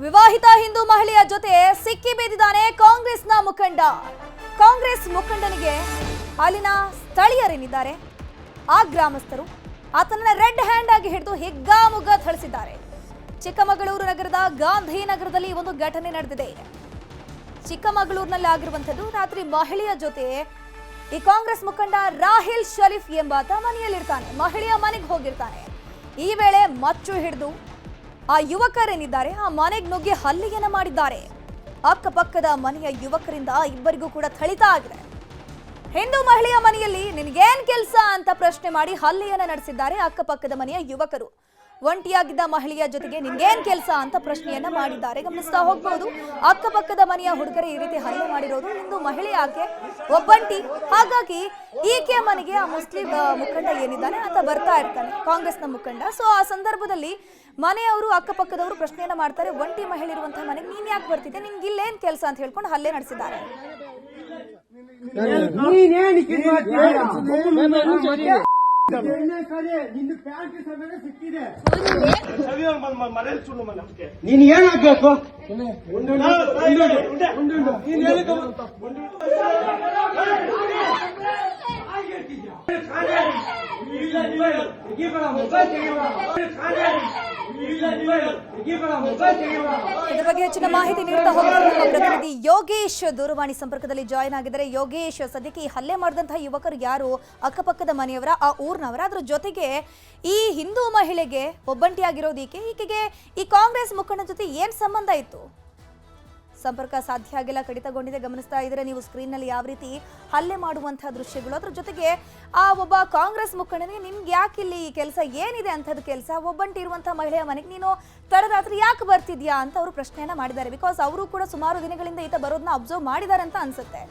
ವಿವಾಹಿತ ಹಿಂದೂ ಮಹಿಳೆಯ ಜೊತೆ ಸಿಕ್ಕಿ ಬಿದ್ದಿದ್ದಾನೆ ಕಾಂಗ್ರೆಸ್ನ ಮುಖಂಡ. ಕಾಂಗ್ರೆಸ್ ಮುಖಂಡನಿಗೆ ಅಲ್ಲಿನ ಸ್ಥಳೀಯರೇನಿದ್ದಾರೆ ಆ ಗ್ರಾಮಸ್ಥರು ಆತನನ್ನ ರೆಡ್ ಹ್ಯಾಂಡ್ ಆಗಿ ಹಿಡಿದು ಹಿಗ್ಗಾಮುಗ್ಗ ಥಳಿಸಿದ್ದಾರೆ. ಚಿಕ್ಕಮಗಳೂರು ನಗರದ ಗಾಂಧಿನಗರದಲ್ಲಿ ಒಂದು ಘಟನೆ ನಡೆದಿದೆ. ಚಿಕ್ಕಮಗಳೂರಿನಲ್ಲಿ ಆಗಿರುವಂತದ್ದು. ರಾತ್ರಿ ಮಹಿಳೆಯ ಜೊತೆ ಈ ಕಾಂಗ್ರೆಸ್ ಮುಖಂಡ ರಾಹಿಲ್ ಶರೀಫ್ ಎಂಬಾತ ಮನೆಯಲ್ಲಿರ್ತಾನೆ. ಮಹಿಳೆಯ ಮನೆಗೆ ಹೋಗಿರ್ತಾನೆ. ಈ ವೇಳೆ ಮಚ್ಚು ಹಿಡಿದು ಆ ಯುವಕರೇನಿದ್ದಾರೆ ಆ ಮನೆಗೆ ನುಗ್ಗಿ ಹಲ್ಲೆಯನ್ನ ಮಾಡಿದ್ದಾರೆ. ಅಕ್ಕಪಕ್ಕದ ಮನೆಯ ಯುವಕರಿಂದ ಇಬ್ಬರಿಗೂ ಕೂಡ ಥಳಿತ ಆಗಿದೆ. ಹಿಂದೂ ಮಹಿಳೆಯ ಮನೆಯಲ್ಲಿ ನಿನಗೇನ್ ಕೆಲಸ ಅಂತ ಪ್ರಶ್ನೆ ಮಾಡಿ ಹಲ್ಲೆಯನ್ನ ನಡೆಸಿದ್ದಾರೆ ಅಕ್ಕಪಕ್ಕದ ಮನೆಯ ಯುವಕರು. ಒಂಟಿಯಾಗಿದ್ದ ಮಹಿಳೆಯ ಜೊತೆಗೆ ನಿನ್ಗೇನ್ ಕೆಲಸ ಅಂತ ಪ್ರಶ್ನೆಯನ್ನ ಮಾಡಿದ್ದಾರೆ. ಗಮನಿಸ್ತಾ ಹೋಗ್ಬಹುದು. ಅಕ್ಕಪಕ್ಕದ ಮನೆಯ ಹುಡುಗರೇ ಈ ರೀತಿ ಹಲ್ಲೆ ಮಾಡಿರೋದು. ಹಿಂದೂ ಮಹಿಳೆ ಆಕೆ ಒಬ್ಬಂಟಿ, ಹಾಗಾಗಿ ಈಕೆ ಮನೆಗೆ ಆ ಮುಸ್ಲಿಂ ಮುಖಂಡ ಏನಿದ್ದಾನೆ ಅಂತ ಬರ್ತಾ ಇರ್ತಾನೆ, ಕಾಂಗ್ರೆಸ್ನ ಮುಖಂಡ. ಸೊ ಆ ಸಂದರ್ಭದಲ್ಲಿ ಮನೆಯವರು ಅಕ್ಕಪಕ್ಕದವರು ಪ್ರಶ್ನೆಯನ್ನ ಮಾಡ್ತಾರೆ. ಒಂಟಿ ಮಹಿಳೆ ಇರುವಂತಹ ಮನೆಗೆ ನೀನ್ ಯಾಕೆ ಬರ್ತಿದ್ದೆ, ನಿನ್ಗೆ ಇಲ್ಲೇನ್ ಕೆಲಸ ಅಂತ ಹೇಳ್ಕೊಂಡು ಹಲ್ಲೆ ನಡೆಸಿದ್ದಾರೆ. ನೀನ್ ಏನಾಗ್ಬೇಕು? ಇದರ ಬಗ್ಗೆ ಹೆಚ್ಚಿನ ಮಾಹಿತಿ ನೀಡ್ತಾ ಹೋಗ್ತಾರೆ ನಮ್ಮ ಪ್ರತಿನಿಧಿ ಯೋಗೇಶ್ ದೂರವಾಣಿ ಸಂಪರ್ಕದಲ್ಲಿ ಜಾಯಿನ್ ಆಗಿದ್ದಾರೆ. ಯೋಗೇಶ್, ಸದ್ಯಕ್ಕೆ ಈ ಹಲ್ಲೆ ಮಾಡಿದಂತಹ ಯುವಕರು ಯಾರು? ಅಕ್ಕಪಕ್ಕದ ಮನೆಯವರ, ಆ ಊರ್ನವರ? ಅದ್ರ ಜೊತೆಗೆ ಈ ಹಿಂದೂ ಮಹಿಳೆಗೆ ಒಬ್ಬಂಟಿಯಾಗಿರೋದು ಈಕೆಗೆ ಈ ಕಾಂಗ್ರೆಸ್ ಮುಖಂಡ ಜೊತೆ ಏನ್ ಸಂಬಂಧ ಇತ್ತು? ಸಂಪರ್ಕ ಸಾಧ್ಯ ಆಗಿಲ್ಲ, ಕಡಿತಗೊಂಡಿದೆ. ಗಮನಿಸ್ತಾ ಇದ್ರೆ ನೀವು ಸ್ಕ್ರೀನ್ ನಲ್ಲಿ ಯಾವ ರೀತಿ ಹಲ್ಲೆ ಮಾಡುವಂತಹ ದೃಶ್ಯಗಳು. ಅದ್ರ ಜೊತೆಗೆ ಆ ಒಬ್ಬ ಕಾಂಗ್ರೆಸ್ ಮುಖಂಡನಿಗೆ ನಿಮ್ಗೆ ಯಾಕೆ ಇಲ್ಲಿ ಈ ಕೆಲಸ ಏನಿದೆ ಅಂತದ್ದು ಕೆಲಸ? ಒಬ್ಬಂಟಿ ಇರುವಂತಹ ಮಹಿಳೆಯ ಮನೆಗೆ ನೀನು ತಡರಾತ್ರಿ ಯಾಕೆ ಬರ್ತಿದ್ಯಾ ಅಂತ ಅವರು ಪ್ರಶ್ನೆಯನ್ನ ಮಾಡಿದ್ದಾರೆ. ಬಿಕಾಸ್ ಅವರು ಕೂಡ ಸುಮಾರು ದಿನಗಳಿಂದ ಈತ ಬರೋದನ್ನ ಅಬ್ಸರ್ವ್ ಮಾಡಿದ್ದಾರೆ ಅಂತ ಅನ್ಸುತ್ತೆ.